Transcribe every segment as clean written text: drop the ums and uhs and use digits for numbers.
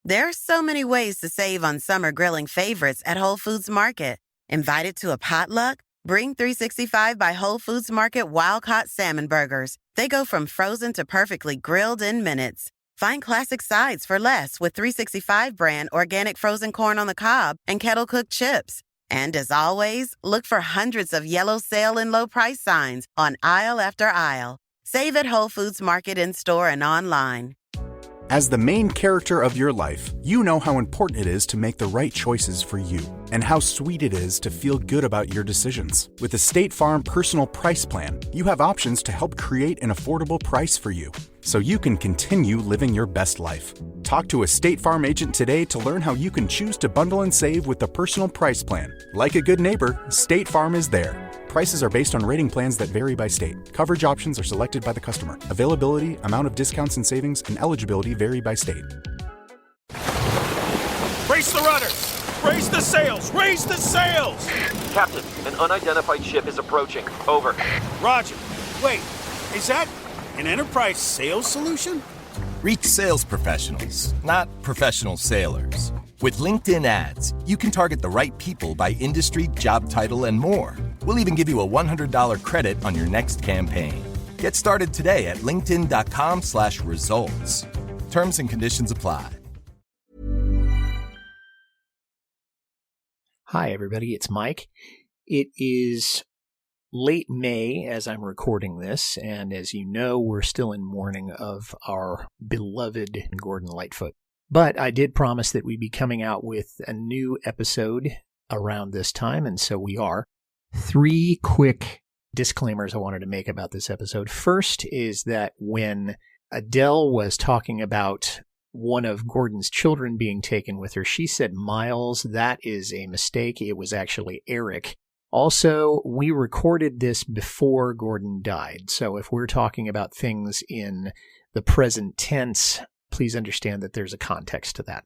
There are so many ways to save on summer grilling favorites at Whole Foods Market. Invited to a potluck? Bring 365 by Whole Foods Market wild-caught salmon burgers. They go from frozen to perfectly grilled in minutes. Find classic sides for less with 365 brand organic frozen corn on the cob and kettle-cooked chips. And as always, look for hundreds of yellow sale and low price signs on aisle after aisle. Save at Whole Foods Market in-store and online. As the main character of your life, you know how important it is to make the right choices for you and how sweet it is to feel good about your decisions. With the State Farm Personal Price Plan, you have options to help create an affordable price for you so you can continue living your best life. Talk to a State Farm agent today to learn how you can choose to bundle and save with the Personal Price Plan. Like a good neighbor, State Farm is there. Prices are based on rating plans that vary by state. Coverage options are selected by the customer. Availability, amount of discounts and savings, and eligibility vary by state. Brace the rudders! Raise the sails! Raise the sails! Captain, an unidentified ship is approaching. Over. Roger. Wait, is that an enterprise sales solution? Reach sales professionals, not professional sailors. With LinkedIn ads, you can target the right people by industry, job title, and more. We'll even give you a $100 credit on your next campaign. Get started today at linkedin.com/results. Terms and conditions apply. Hi, everybody. It's Mike. It is late May as I'm recording this, and as you know, we're still in mourning of our beloved Gordon Lightfoot. But I did promise that we'd be coming out with a new episode around this time, and so we are. 3 quick disclaimers I wanted to make about this episode. First is that when Adele was talking about one of Gordon's children being taken with her, she said Miles. That is a mistake. It was actually Eric. Also, we recorded this before Gordon died, so if we're talking about things in the present tense, please understand that there's a context to that.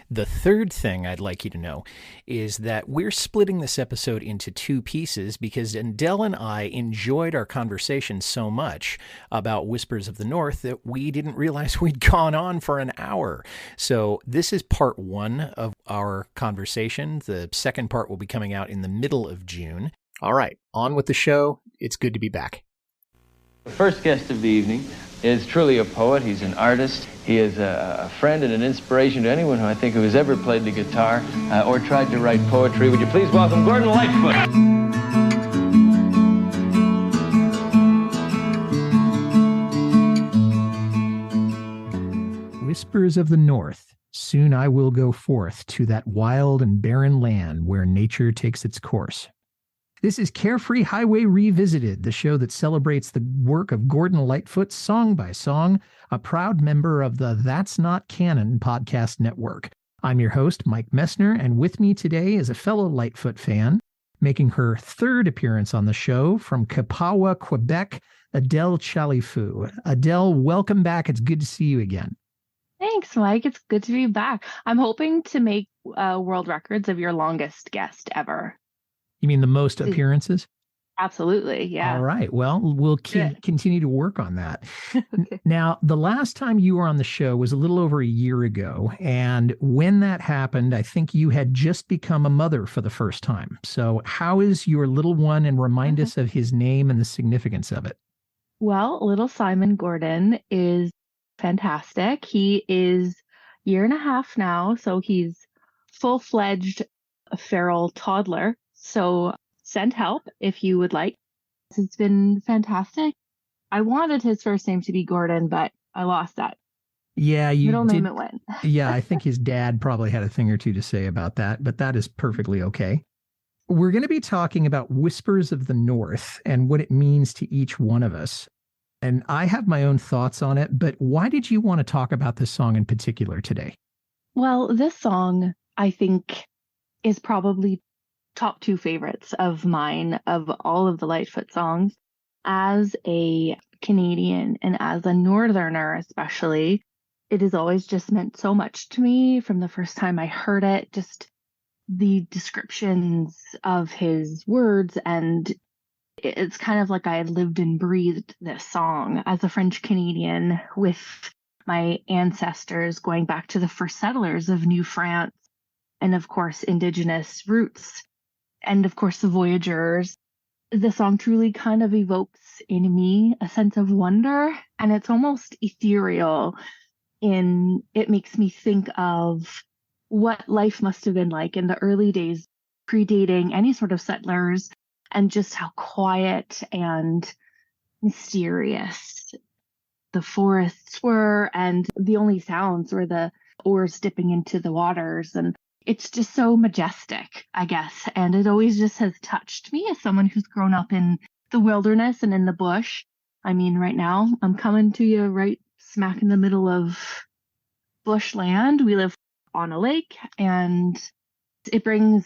The third thing I'd like you to know is that we're splitting this episode into 2 pieces because Adele and I enjoyed our conversation so much about Whispers of the North that we didn't realize we'd gone on for an hour. So this is part 1 of our conversation. The second part will be coming out in the middle of June. All right, on with the show. It's good to be back. The first guest of the evening is truly a poet. He's an artist. He is a friend and an inspiration to anyone who has ever played the guitar or tried to write poetry. Would you please welcome Gordon Lightfoot? Whispers of the North. Soon I will go forth to that wild and barren land where nature takes its course. This is Carefree Highway Revisited, the show that celebrates the work of Gordon Lightfoot song by song, a proud member of the That's Not Canon podcast network. I'm your host, Mike Messner, and with me today is a fellow Lightfoot fan, making her 3rd appearance on the show from Kapawa, Quebec, Adele Chalifoux. Adele, welcome back. It's good to see you again. Thanks, Mike. It's good to be back. I'm hoping to make world records of your longest guest ever. You mean the most appearances? Absolutely, yeah. All right. Well, we'll continue to work on that. Okay. Now, the last time you were on the show was a little over a year ago. And when that happened, I think you had just become a mother for the first time. So how is your little one? And remind us of his name and the significance of it. Well, little Simon Gordon is fantastic. He is a year and a half now. So he's full-fledged feral toddler. So send help if you would like. It's been fantastic. I wanted his first name to be Gordon, but I lost that. Yeah, you middle name it went. Yeah, I think his dad probably had a thing or two to say about that, but that is perfectly okay. We're going to be talking about Whispers of the North and what it means to each one of us. And I have my own thoughts on it, but why did you want to talk about this song in particular today? Well, this song, I think, is probably top 2 favorites of mine of all of the Lightfoot songs. As a Canadian and as a Northerner especially, it has always just meant so much to me from the first time I heard it. Just the descriptions of his words, and it's kind of like I had lived and breathed this song as a French Canadian with my ancestors going back to the first settlers of New France, and of course, indigenous roots, and of course, the voyageurs. The song truly kind of evokes in me a sense of wonder, and it's almost ethereal. It makes me think of what life must have been like in the early days, predating any sort of settlers, and just how quiet and mysterious the forests were, and the only sounds were the oars dipping into the waters. And it's just so majestic, I guess. And it always just has touched me as someone who's grown up in the wilderness and in the bush. I mean, right now, I'm coming to you right smack in the middle of bushland. We live on a lake, and it brings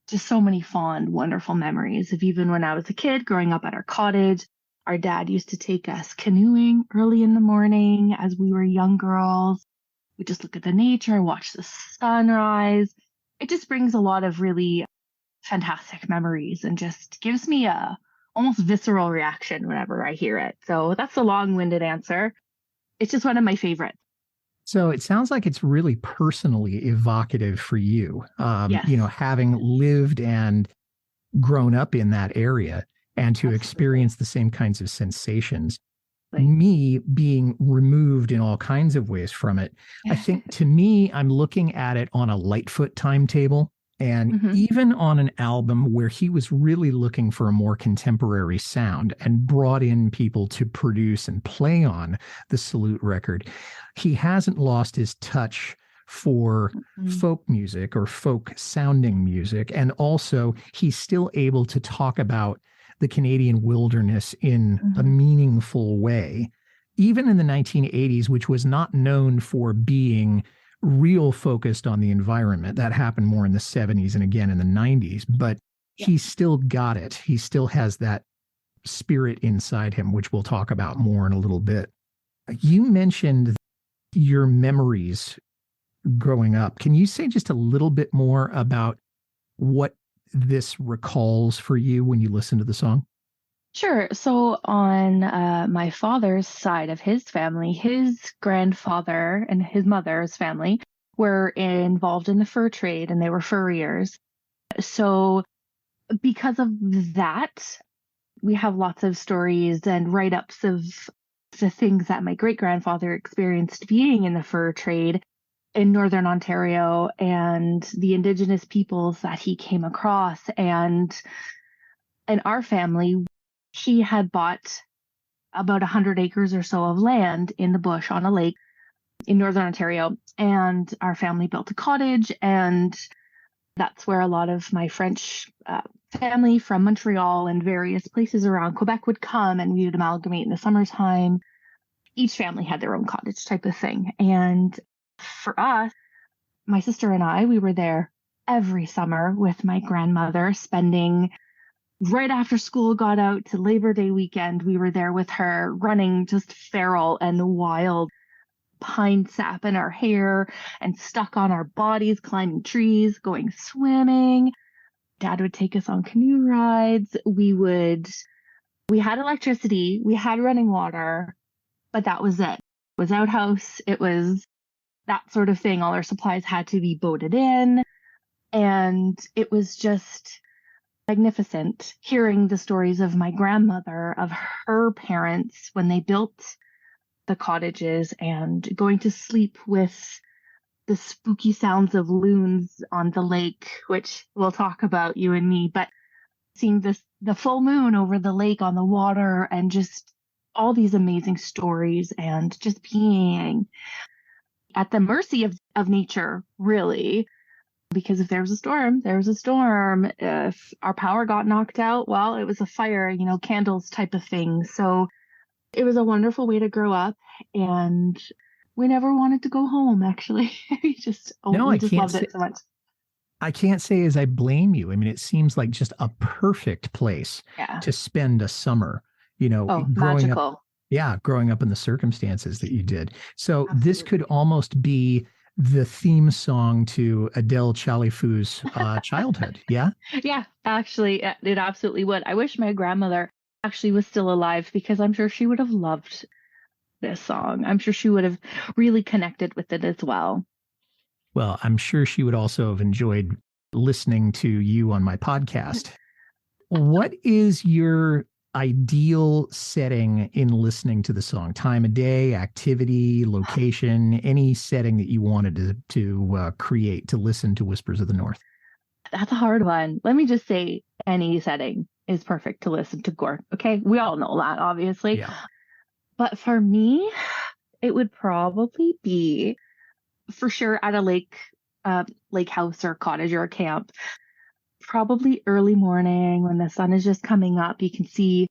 just so many fond, wonderful memories of even when I was a kid growing up at our cottage. Our dad used to take us canoeing early in the morning as we were young girls. We just look at the nature, watch the sunrise. It just brings a lot of really fantastic memories and just gives me a almost visceral reaction whenever I hear it. So that's a long-winded answer. It's just one of my favorites. So it sounds like it's really personally evocative for you, Yes. having lived and grown up in that area and to Absolutely. experience the same kinds of sensations. Right. Me being removed in all kinds of ways from it, I think to me, I'm looking at it on a Lightfoot timetable. And even on an album where he was really looking for a more contemporary sound and brought in people to produce and play on the Salute record, he hasn't lost his touch for folk music or folk sounding music. And also, he's still able to talk about the Canadian wilderness in a meaningful way. Even in the 1980s, which was not known for being real focused on the environment. That happened more in the 70s and again in the 90s, but he's still got it. He still has that spirit inside him, which we'll talk about more in a little bit. You mentioned your memories growing up. Can you say just a little bit more about what this recalls for you when you listen to the song? Sure. So on my father's side of his family, his grandfather and his mother's family were involved in the fur trade, and they were furriers. So because of that, we have lots of stories and write-ups of the things that my great-grandfather experienced being in the fur trade in Northern Ontario and the Indigenous peoples that he came across. And in our family, he had bought about 100 acres or so of land in the bush on a lake in Northern Ontario. And our family built a cottage, and that's where a lot of my French family from Montreal and various places around Quebec would come, and we would amalgamate in the summertime. Each family had their own cottage type of thing. And for us, my sister and I, we were there every summer with my grandmother, spending right after school got out to Labor Day weekend. We were there with her, running just feral and wild, pine sap in our hair and stuck on our bodies, climbing trees, going swimming. Dad would take us on canoe rides. We had electricity, we had running water, but that was it. It was outhouse. It was that sort of thing. All our supplies had to be boated in. And it was just magnificent hearing the stories of my grandmother, of her parents when they built the cottages, and going to sleep with the spooky sounds of loons on the lake, which we'll talk about, you and me, but seeing the full moon over the lake on the water, and just all these amazing stories, and just being at the mercy of nature, really. Because if there was a storm, there was a storm. If our power got knocked out, well, it was a fire, candles type of thing. So it was a wonderful way to grow up, and we never wanted to go home, actually. we just loved it so much. I can't say as I blame you. I mean, it seems like just a perfect place to spend a summer, growing magical. up. Yeah, growing up in the circumstances that you did. So Absolutely. This could almost be the theme song to Adele Chalifoux's childhood. Yeah? Yeah, actually, it absolutely would. I wish my grandmother actually was still alive, because I'm sure she would have loved this song. I'm sure she would have really connected with it as well. Well, I'm sure she would also have enjoyed listening to you on my podcast. What is your ideal setting in listening to the song? Time of day, activity, location, any setting that you wanted to create to listen to Whispers of the North? That's a hard one. Let me just say any setting is perfect to listen to Gore. Okay. We all know that, obviously. Yeah. But for me, it would probably be for sure at a lake house or cottage or a camp. Probably early morning when the sun is just coming up. You can see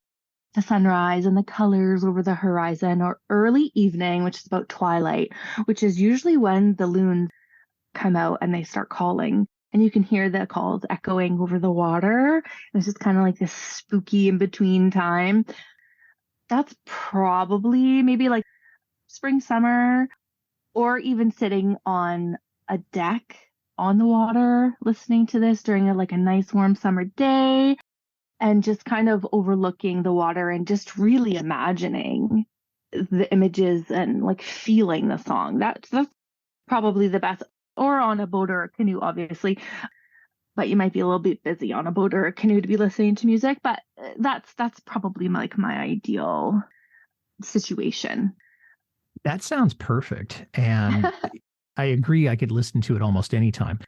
the sunrise and the colors over the horizon, or early evening, which is about twilight, which is usually when the loons come out and they start calling. And you can hear the calls echoing over the water. It's just kind of like this spooky in between time. That's probably maybe like spring, summer, or even sitting on a deck on the water, listening to this during a nice warm summer day, and just kind of overlooking the water and just really imagining the images and like feeling the song. That's probably the best. Or on a boat or a canoe, obviously. But you might be a little bit busy on a boat or a canoe to be listening to music. But that's probably like my ideal situation. That sounds perfect. And I agree. I could listen to it almost any time.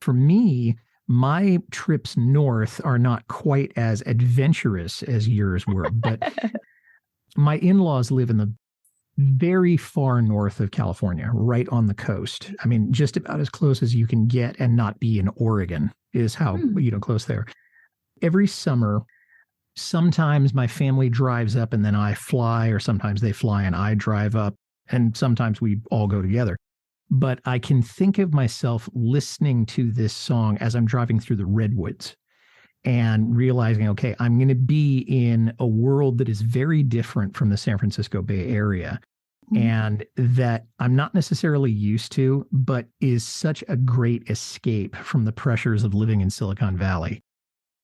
For me, my trips north are not quite as adventurous as yours were, but my in-laws live in the very far north of California, right on the coast. I mean, just about as close as you can get and not be in Oregon is how, close there. Every summer, sometimes my family drives up and then I fly, or sometimes they fly and I drive up, and sometimes we all go together. But I can think of myself listening to this song as I'm driving through the redwoods and realizing, okay, I'm going to be in a world that is very different from the San Francisco Bay Area, and that I'm not necessarily used to, but is such a great escape from the pressures of living in Silicon Valley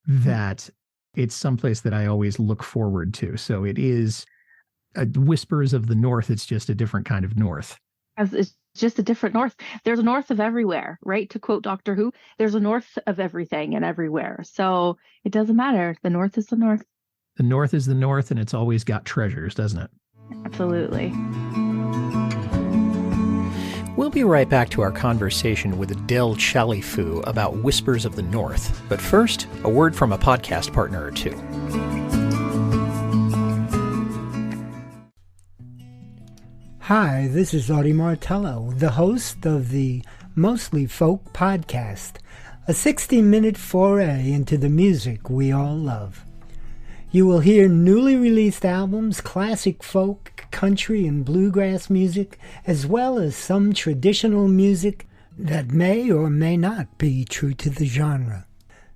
that it's someplace that I always look forward to. So it is Whispers of the North. It's just a different kind of north. It's just a different north. There's a north of everywhere, right? To quote Doctor Who, there's a north of everything and everywhere. So it doesn't matter. The north is the north. The north is the north, and it's always got treasures, doesn't it? Absolutely. We'll be right back to our conversation with Adele Chalifoux about Whispers of the North. But first, a word from a podcast partner or two. Hi, this is Audie Martello, the host of the Mostly Folk podcast, a 60-minute foray into the music we all love. You will hear newly released albums, classic folk, country, and bluegrass music, as well as some traditional music that may or may not be true to the genre.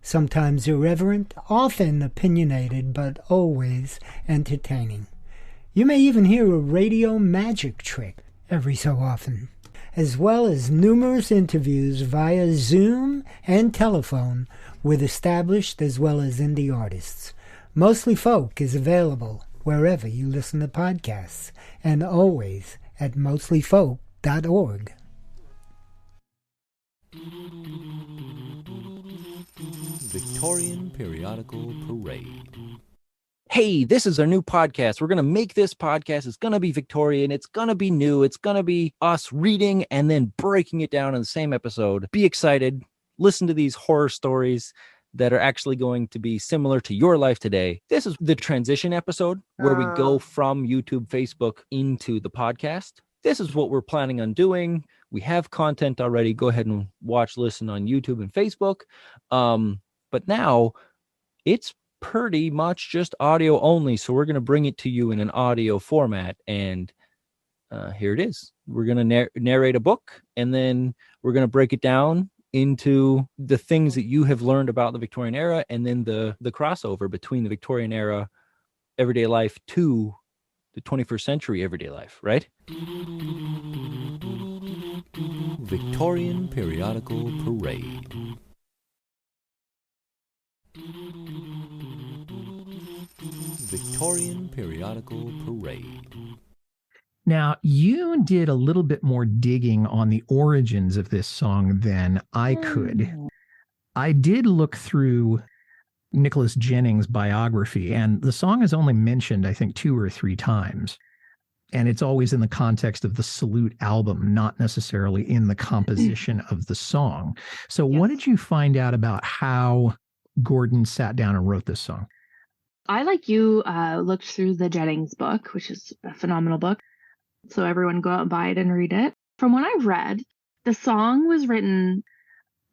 Sometimes irreverent, often opinionated, but always entertaining. You may even hear a radio magic trick every so often, as well as numerous interviews via Zoom and telephone with established as well as indie artists. Mostly Folk is available wherever you listen to podcasts, and always at mostlyfolk.org. Victorian Periodical Parade. Hey, this is our new podcast. We're going to make this podcast. It's going to be Victorian. It's going to be new. It's going to be us reading and then breaking it down in the same episode. Be excited. Listen to these horror stories that are actually going to be similar to your life today. This is the transition episode where we go from YouTube, Facebook into the podcast. This is what we're planning on doing. We have content already. Go ahead and watch, listen on YouTube and Facebook. But now it's pretty much just audio only. So we're going to bring it to you in an audio format. And here it is. We're going to narrate a book, and then we're going to break it down into the things that you have learned about the Victorian era, and then the crossover between the Victorian era everyday life to the 21st century everyday life, right? Victorian Periodical Parade. Victorian Periodical Parade. Now, you did a little bit more digging on the origins of this song than I could. I did look through Nicholas Jennings' biography, and the song is only mentioned, I think, 2 or 3 times. And it's always in the context of the Salute album, not necessarily in the composition of the song. So what did you find out about how Gordon sat down and wrote this song? I, like you, looked through the Jennings book, which is a phenomenal book. So everyone go out and buy it and read it. From what I've read, the song was written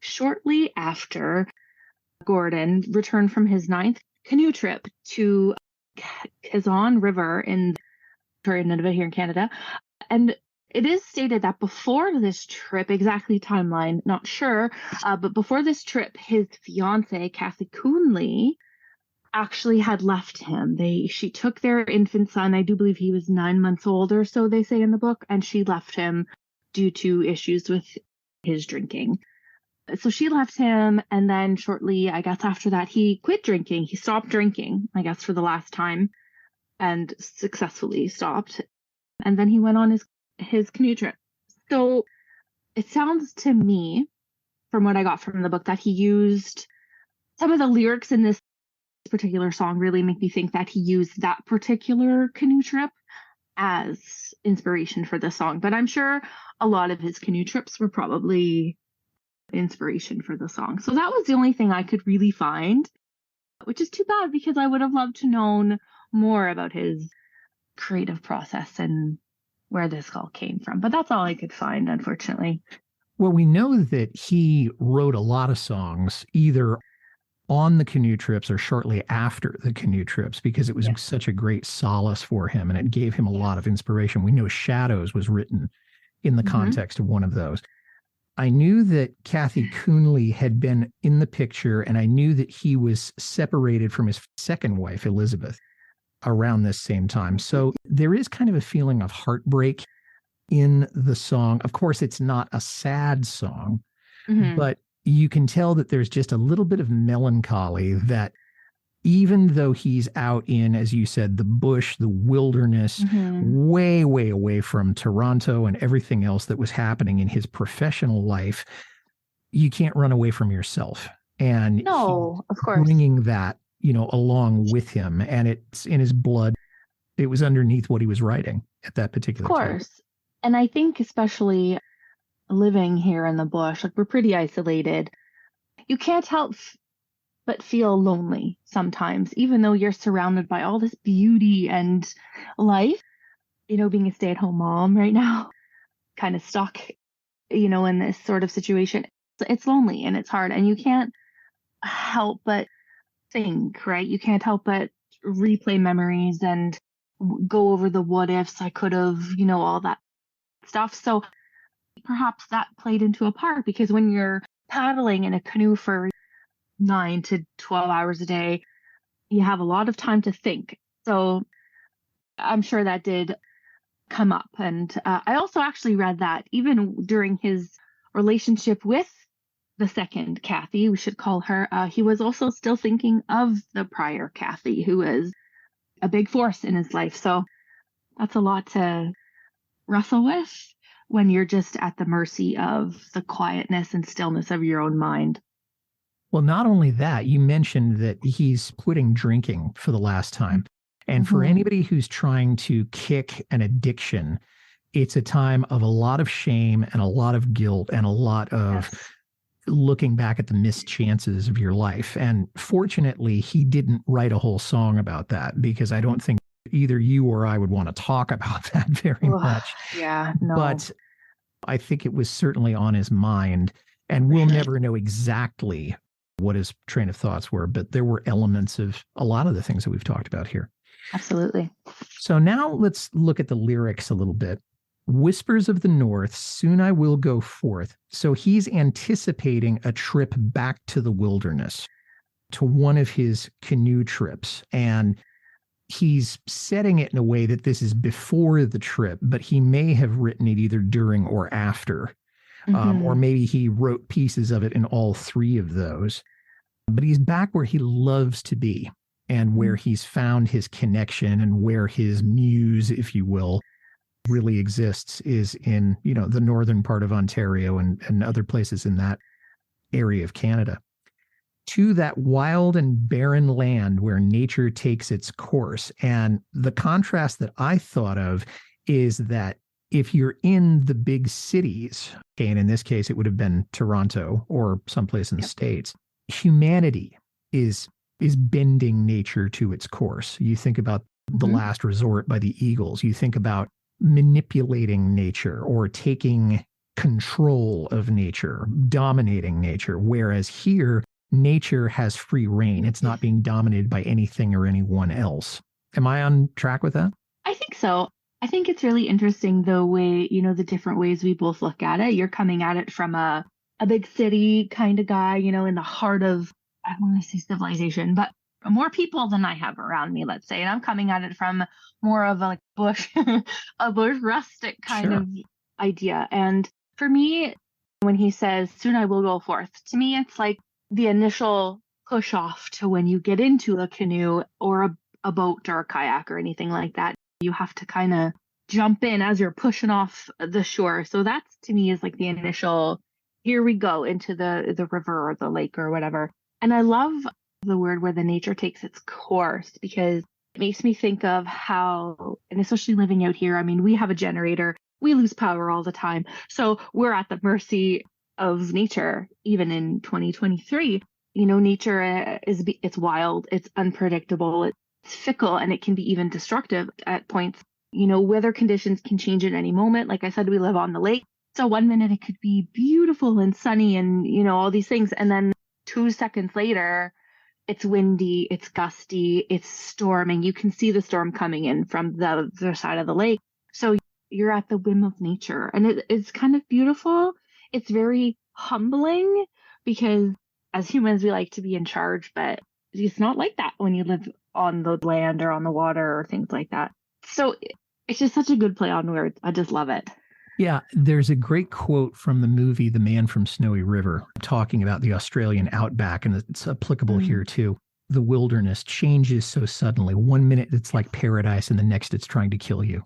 shortly after Gordon returned from his 9th canoe trip to Kazan River in Nunavut here in Canada. And it is stated that before this trip, exactly timeline, not sure, but before this trip, his fiancee, Kathy Coonley, actually had left him. She took their infant son. I do believe he was 9 months old or so, they say in the book, and she left him due to issues with his drinking. So she left him, and then shortly, I guess after that, he quit drinking. He stopped drinking, I guess, for the last time, and successfully stopped. And then he went on his canoe trip. So it sounds to me, from what I got from the book, that he used some of the lyrics in this particular song really make me think that he used that particular canoe trip as inspiration for the song. But I'm sure a lot of his canoe trips were probably inspiration for the song. So that was the only thing I could really find, which is too bad because I would have loved to known more about his creative process and where this all came from. But that's all I could find, unfortunately. Well, we know that he wrote a lot of songs either on the canoe trips or shortly after the canoe trips because it was such a great solace for him and it gave him a lot of inspiration. We know Shadows was written in the context of one of those. I knew that Kathy Coonley had been in the picture, and I knew that he was separated from his second wife, Elizabeth, around this same time. So there is kind of a feeling of heartbreak in the song. Of course, it's not a sad song, but you can tell that there's just a little bit of melancholy that even though he's out in, as you said, the bush, the wilderness, way, way away from Toronto and everything else that was happening in his professional life, you can't run away from yourself. And no, of course, bringing that, along with him, and it's in his blood. It was underneath what he was writing at that particular time. Of course. And I think especially living here in the bush, like we're pretty isolated. You can't help but feel lonely sometimes, even though you're surrounded by all this beauty and life. Being a stay-at-home mom right now, kind of stuck, in this sort of situation. It's lonely and it's hard, and you can't help but think, right? You can't help but replay memories and go over the what ifs. I could have, all that stuff. So perhaps that played into a part, because when you're paddling in a canoe for 9 to 12 hours a day, you have a lot of time to think. So I'm sure that did come up. And I also actually read that even during his relationship with the second Kathy, we should call her, he was also still thinking of the prior Kathy, who was a big force in his life. So that's a lot to wrestle with when you're just at the mercy of the quietness and stillness of your own mind. Well, not only that, you mentioned that he's quitting drinking for the last time. And for anybody who's trying to kick an addiction, it's a time of a lot of shame and a lot of guilt and a lot of looking back at the missed chances of your life. And fortunately, he didn't write a whole song about that, because I don't think either you or I would want to talk about that very much. Yeah, no. But I think it was certainly on his mind, and we'll never know exactly what his train of thoughts were, but there were elements of a lot of the things that we've talked about here. Absolutely. So now let's look at the lyrics a little bit. Whispers of the North, soon I will go forth. So he's anticipating a trip back to the wilderness, to one of his canoe trips. And he's setting it in a way that this is before the trip, but he may have written it either during or after. Or maybe he wrote pieces of it in all three of those. But he's back where he loves to be, and where he's found his connection, and where his muse, if you will, really exists is in, the northern part of Ontario and other places in that area of Canada. To that wild and barren land where nature takes its course. And the contrast that I thought of is that if you're in the big cities, and in this case, it would have been Toronto or someplace in the States, humanity is bending nature to its course. You think about The Last Resort by the Eagles. You think about manipulating nature or taking control of nature, dominating nature. Whereas here, nature has free reign. It's not being dominated by anything or anyone else. Am I on track with that? I think so. I think it's really interesting the way, the different ways we both look at it. You're coming at it from a big city kind of guy, in the heart of, I don't want to say civilization, but more people than I have around me, let's say. And I'm coming at it from more of a bush, a bush rustic kind of idea. And for me, when he says, soon I will go forth, to me, it's like the initial push off to when you get into a canoe or a boat or a kayak or anything like that. You have to kind of jump in as you're pushing off the shore. So that's, to me, is like the initial, here we go into the river or the lake or whatever. And I love the word where the nature takes its course, because it makes me think of how, and especially living out here, I mean, we have a generator, we lose power all the time. So we're at the mercy of nature, even in 2023. Nature it's wild, it's unpredictable, it's fickle, and it can be even destructive at points. Weather conditions can change at any moment. Like I said, we live on the lake. So 1 minute it could be beautiful and sunny and, all these things. And then 2 seconds later, it's windy, it's gusty, it's storming. You can see the storm coming in from the other side of the lake. So you're at the whim of nature. And it's kind of beautiful. It's very humbling, because as humans, we like to be in charge, but it's not like that when you live on the land or on the water or things like that. So it's just such a good play on words. I just love it. Yeah, there's a great quote from the movie The Man from Snowy River talking about the Australian outback, and it's applicable here too. The wilderness changes so suddenly. 1 minute it's like paradise, and the next it's trying to kill you.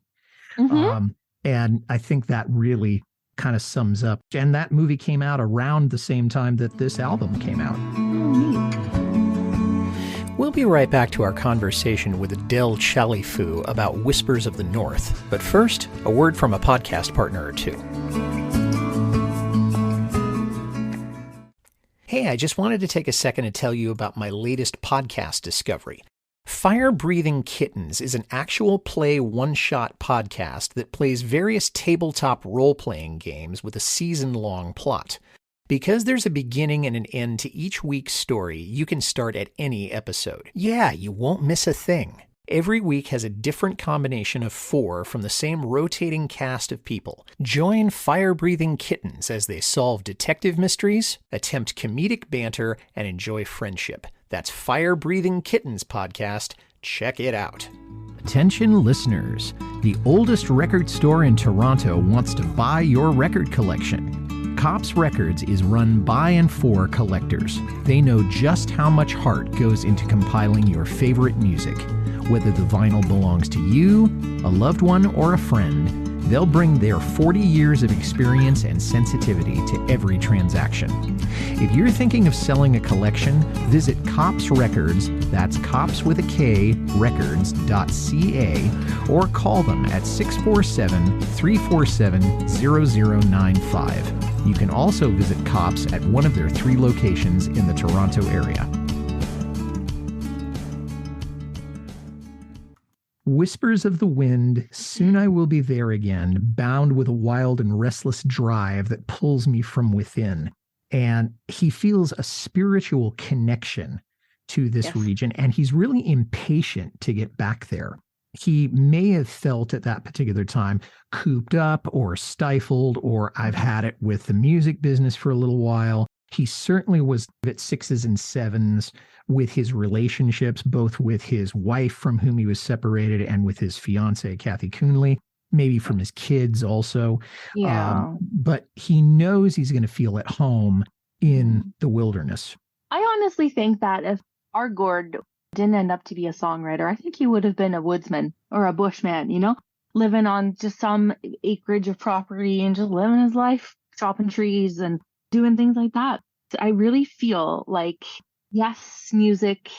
And I think that really kind of sums up. And that movie came out around the same time that this album came out. We'll be right back to our conversation with Adele Chalifoux about Whispers of the North. But first, a word from a podcast partner or two. Hey, I just wanted to take a second to tell you about my latest podcast discovery. Firebreathing Kittens is an actual play one-shot podcast that plays various tabletop role-playing games with a season-long plot. Because there's a beginning and an end to each week's story, you can start at any episode. Yeah, you won't miss a thing. Every week has a different combination of 4 from the same rotating cast of people. Join Firebreathing Kittens as they solve detective mysteries, attempt comedic banter, and enjoy friendship. That's Firebreathing Kittens podcast. Check it out. Attention listeners, the oldest record store in Toronto wants to buy your record collection. Kopps Records is run by and for collectors. They know just how much heart goes into compiling your favorite music. Whether the vinyl belongs to you, a loved one, or a friend, they'll bring their 40 years of experience and sensitivity to every transaction. If you're thinking of selling a collection, visit Kopps Records, that's Kopps with a K, records.ca, or call them at 647-347-0095. You can also visit Kopps at one of their 3 locations in the Toronto area. Whispers of the wind, soon I will be there again, bound with a wild and restless drive that pulls me from within. And he feels a spiritual connection to this region, and he's really impatient to get back there. He may have felt at that particular time cooped up or stifled, or I've had it with the music business for a little while. He certainly was at 6s and 7s with his relationships, both with his wife from whom he was separated and with his fiancée, Kathy Coonley, maybe from his kids also. But he knows he's going to feel at home in the wilderness. I honestly think that if our Gord didn't end up to be a songwriter, I think he would have been a woodsman or a bushman, living on just some acreage of property and just living his life, chopping trees and doing things like that. So I really feel like, yes, music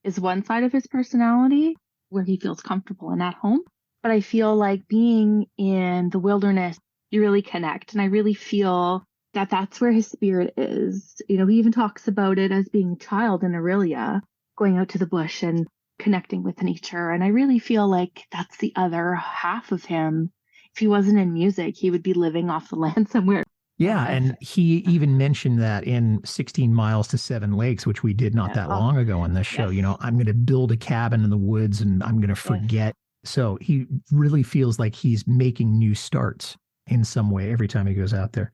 is one side of his personality where he feels comfortable and at home. But I feel like being in the wilderness, you really connect. And I really feel that that's where his spirit is. You know, he even talks about it as being a child in Aurelia, going out to the bush and connecting with nature. And I really feel like that's the other half of him. If he wasn't in music, he would be living off the land somewhere. Yeah, and he even mentioned that in 16 Miles to Seven Lakes, which we did not that long ago on this show. Yes. You know, I'm going to build a cabin in the woods and I'm going to forget. So he really feels like he's making new starts in some way every time he goes out there.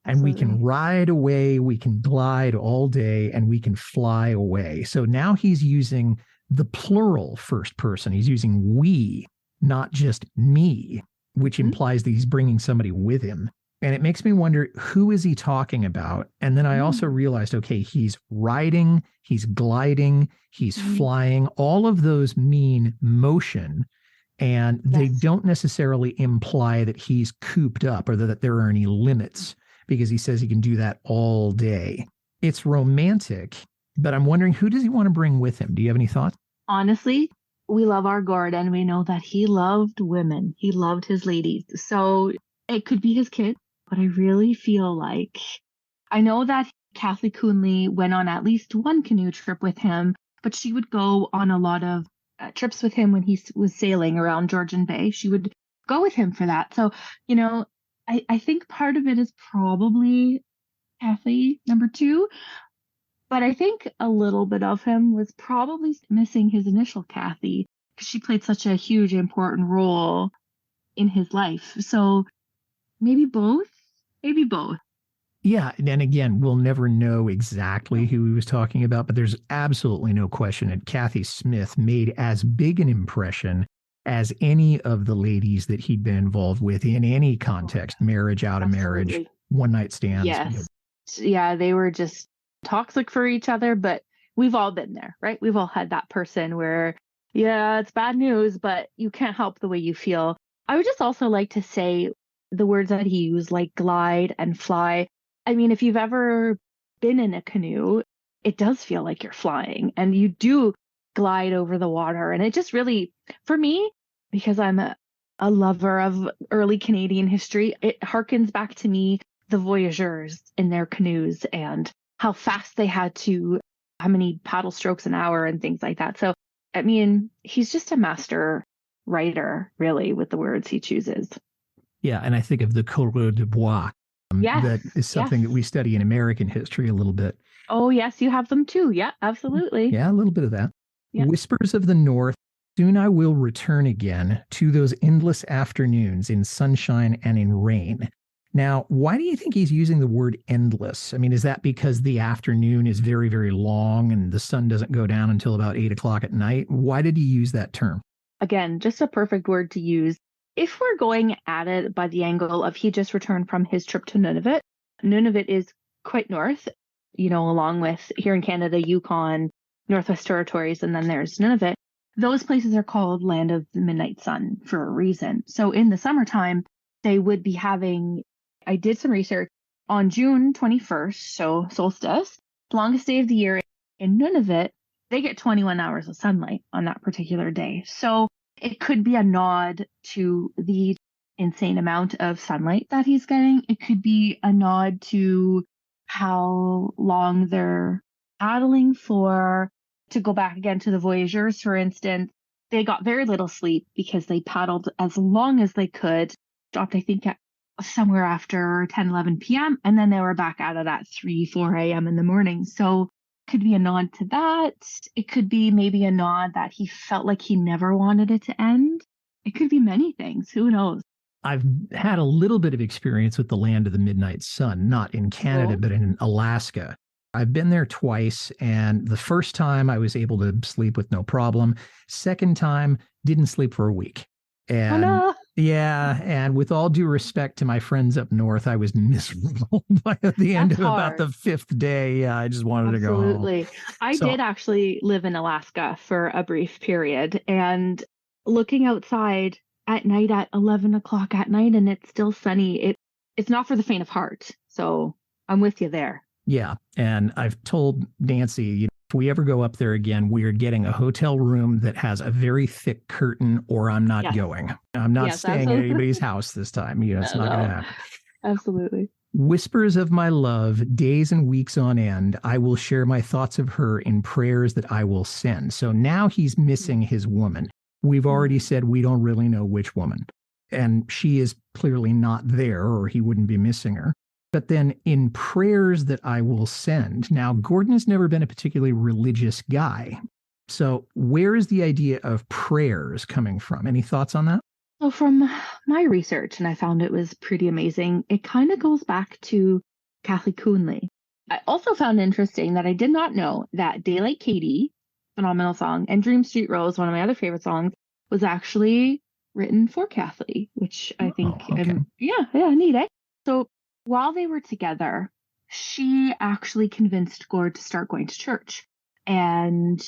And we can ride away, we can glide all day, and we can fly away. So now he's using the plural first person. He's using we, not just me, which implies that he's bringing somebody with him. And it makes me wonder, who is he talking about? And then I also realized, okay, he's riding, he's gliding, he's flying. All of those mean motion. And they don't necessarily imply that he's cooped up or that there are any limits, because he says he can do that all day. It's romantic, but I'm wondering, who does he want to bring with him? Do you have any thoughts? Honestly, we love our Gordon. We know that he loved women. He loved his ladies. So it could be his kids. But I really feel like, I know that Kathy Coonley went on at least one canoe trip with him, but she would go on a lot of trips with him when he was sailing around Georgian Bay. She would go with him for that. So, you know, I think part of it is probably Kathy, number two. But I think a little bit of him was probably missing his initial Kathy, because she played such a huge, important role in his life. So maybe both. Maybe both. Yeah. And again, we'll never know exactly who he was talking about, but there's absolutely no question that Kathy Smith made as big an impression as any of the ladies that he'd been involved with in any context, marriage, out of marriage, one night stands. Yes. Yeah, they were just toxic for each other, but we've all been there, right? We've all had that person where, yeah, it's bad news, but you can't help the way you feel. I would just also like to say, the words that he used, like glide and fly. I mean, if you've ever been in a canoe, it does feel like you're flying and you do glide over the water. And it just really, for me, because I'm a lover of early Canadian history, it harkens back to me, the voyageurs in their canoes and how fast they had to, how many paddle strokes an hour and things like that. So, I mean, he's just a master writer, really, with the words he chooses. Yeah, and I think of the coureur de bois. That is something that we study in American history a little bit. Oh, yes, you have them too. Yeah, absolutely. Yeah, a little bit of that. Yeah. Whispers of the North. Soon I will return again to those endless afternoons in sunshine and in rain. Now, why do you think he's using the word endless? I mean, is that because the afternoon is very, very long and the sun doesn't go down until about 8 o'clock at night? Why did he use that term? Again, just a perfect word to use. If we're going at it by the angle of he just returned from his trip to Nunavut, Nunavut is quite north, you know, along with here in Canada, Yukon, Northwest Territories, and then there's Nunavut. Those places are called Land of the Midnight Sun for a reason. So in the summertime, they would be having, I did some research on June 21st, so solstice, longest day of the year in Nunavut, they get 21 hours of sunlight on that particular day. So it could be a nod to the insane amount of sunlight that he's getting. It could be a nod to how long they're paddling for. To go back again to the voyageurs, for instance, they got very little sleep because they paddled as long as they could, stopped, I think, at somewhere after 10, 11 p.m., and then they were back at it at 3, 4 a.m. in the morning. So could be a nod to that. It could be maybe a nod that he felt like he never wanted it to end. It could be many things. Who knows? I've had a little bit of experience with the Land of the Midnight Sun, not in Canada, but in Alaska. I've been there twice, and the first time I was able to sleep with no problem. Second time, didn't sleep for a week. And yeah, and with all due respect to my friends up north, I was miserable by the end of about the fifth day. Yeah, I just wanted to go home. Absolutely. I did actually live in Alaska for a brief period, and looking outside at night at 11 o'clock at night and it's still sunny. It's not for the faint of heart. So I'm with you there. Yeah. And I've told Nancy, if we ever go up there again, we are getting a hotel room that has a very thick curtain or I'm not going. I'm not staying at anybody's house this time. It's not going to happen. Absolutely. Whispers of my love, days and weeks on end, I will share my thoughts of her in prayers that I will send. So now he's missing his woman. We've already said we don't really know which woman. And she is clearly not there or he wouldn't be missing her. But then in prayers that I will send. Now, Gordon has never been a particularly religious guy. So where is the idea of prayers coming from? Any thoughts on that? So from my research, and I found it was pretty amazing, it kind of goes back to Catholic Coonley. I also found interesting that I did not know that Daylight Katie, phenomenal song, and Dream Street Rose, one of my other favorite songs, was actually written for Kathleen, which I think, neat, eh? So while they were together, she actually convinced Gord to start going to church. And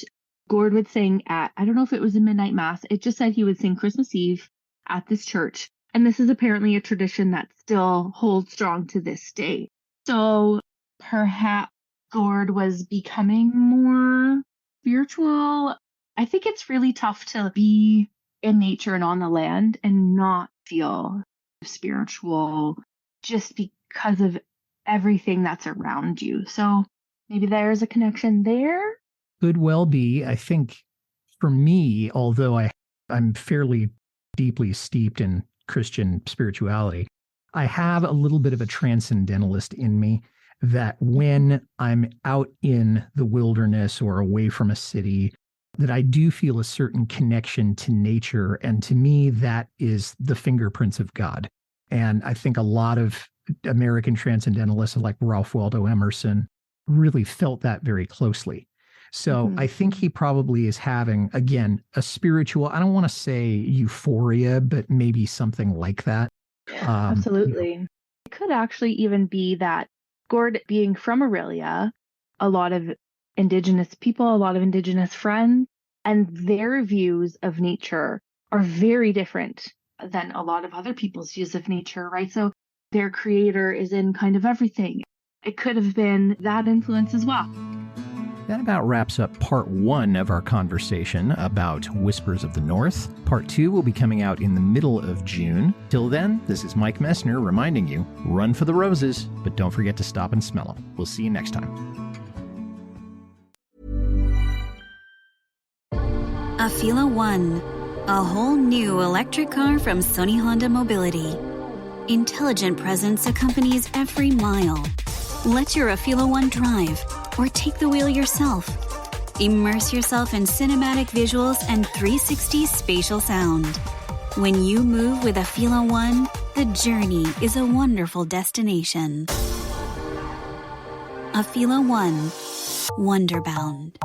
Gord would sing at, I don't know if it was a midnight mass, it just said he would sing Christmas Eve at this church. And this is apparently a tradition that still holds strong to this day. So perhaps Gord was becoming more spiritual. I think it's really tough to be in nature and on the land and not feel spiritual just because of everything that's around you. So maybe there's a connection there. Could well be. I think for me, although I'm fairly deeply steeped in Christian spirituality, I have a little bit of a transcendentalist in me that when I'm out in the wilderness or away from a city, that I do feel a certain connection to nature. And to me, that is the fingerprints of God. And I think a lot of American transcendentalists like Ralph Waldo Emerson really felt that very closely. So I think he probably is having, again, a spiritual, I don't want to say euphoria, but maybe something like that. Absolutely. It could actually even be that Gord being from Aurelia, a lot of Indigenous people, a lot of Indigenous friends, and their views of nature are very different than a lot of other people's views of nature, right? So their creator is in kind of everything. It could have been that influence as well. That about wraps up part 1 of our conversation about Whispers of the North. Part 2 will be coming out in the middle of June. Till then, this is Mike Messner reminding you, run for the roses, but don't forget to stop and smell them. We'll see you next time. Afila One, a whole new electric car from Sony Honda Mobility. Intelligent presence accompanies every mile. Let your Afila One drive, or take the wheel yourself. Immerse yourself in cinematic visuals and 360 spatial sound. When you move with Afila One, the journey is a wonderful destination. Afila One, Wonderbound.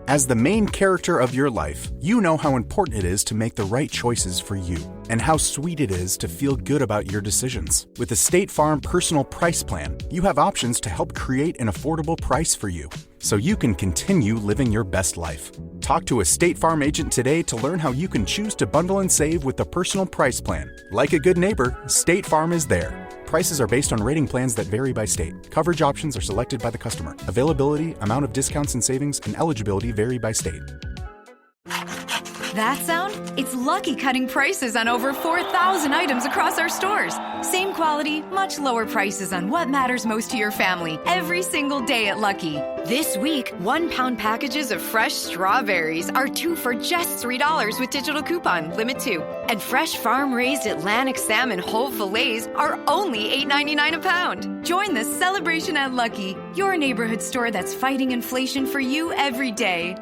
As the main character of your life, you know how important it is to make the right choices for you, and how sweet it is to feel good about your decisions. With the State Farm Personal Price Plan, you have options to help create an affordable price for you, so you can continue living your best life. Talk to a State Farm agent today to learn how you can choose to bundle and save with the Personal Price Plan. Like a good neighbor, State Farm is there. Prices are based on rating plans that vary by state. Coverage options are selected by the customer. Availability, amount of discounts and savings, and eligibility vary by state. That sound? It's Lucky cutting prices on over 4,000 items across our stores. Same quality, much lower prices on what matters most to your family every single day at Lucky. This week, 1-pound packages of fresh strawberries are 2 for just $3 with digital coupon, limit 2. And fresh farm-raised Atlantic salmon whole fillets are only $8.99 a pound. Join the celebration at Lucky, your neighborhood store that's fighting inflation for you every day.